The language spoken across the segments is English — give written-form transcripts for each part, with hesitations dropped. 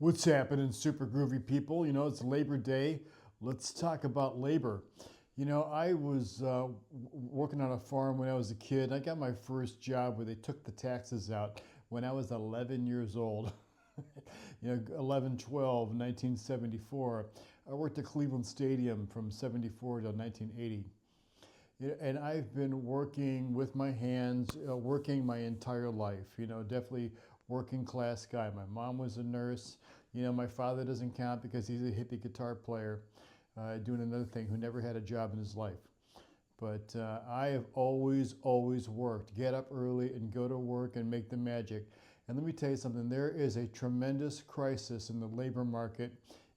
What's happening, super groovy people? It's Labor Day. Let's talk about labor. I was working on a farm when I was a kid. I got my first job where they took the taxes out when I was 11 years old. 11, 12, 1974. I worked at Cleveland Stadium from 74 to 1980. Yeah, and I've been working with my hands, working my entire life. Definitely working class guy. My mom was a nurse. My father doesn't count because he's a hippie guitar player, doing another thing, who never had a job in his life. But I have always worked. Get up early and go to work and make the magic. And let me tell you something, there is a tremendous crisis in the labor market,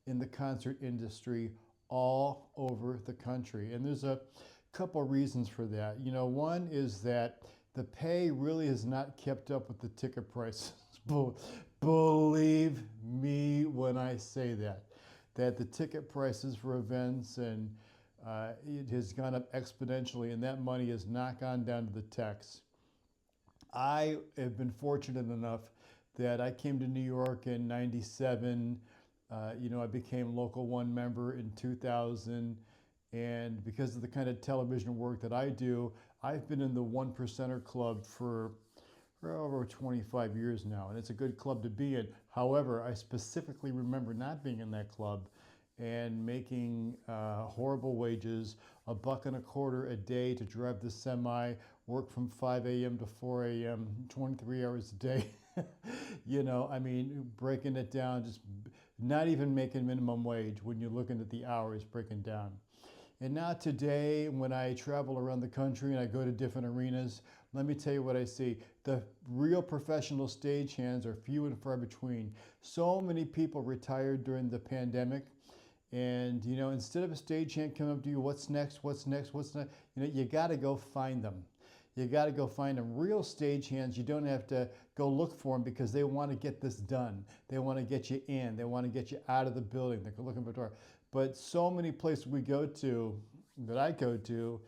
in the concert industry, all over the country. And there's a couple reasons for that. One is that the pay really has not kept up with the ticket prices. Believe me when I say that the ticket prices for events and it has gone up exponentially, and that money has not gone down to the techs. I have been fortunate enough that I came to New York in '97. I became Local 1 member in 2000. And because of the kind of television work that I do, I've been in the One Percenter Club for over 25 years now. And it's a good club to be in. However, I specifically remember not being in that club and making horrible wages, $1.25 a day to drive the semi, work from 5 a.m. to 4 a.m., 23 hours a day. Breaking it down, just not even making minimum wage when you're looking at the hours breaking down. And now today, when I travel around the country and I go to different arenas, let me tell you what I see. The real professional stagehands are few and far between. So many people retired during the pandemic. And, instead of a stagehand coming up to you, what's next, what's next, what's next, you got to go find them. You got to go find them. Real stagehands, you don't have to go look for them because they want to get this done. They want to get you in. They want to get you out of the building. They're looking for a door. But so many places we go to, that I go to,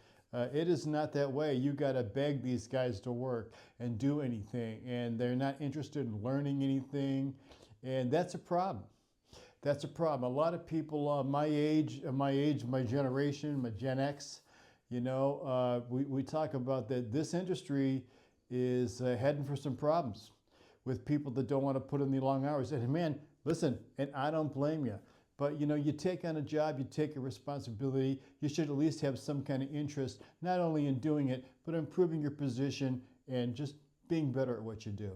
it is not that way. You got to beg these guys to work and do anything. And they're not interested in learning anything. And that's a problem. That's a problem. A lot of people my age, my generation, my Gen X, we talk about that this industry is heading for some problems with people that don't want to put in the long hours. And man, listen, and I don't blame you, but you take on a job, you take a responsibility, you should at least have some kind of interest, not only in doing it, but improving your position and just being better at what you do.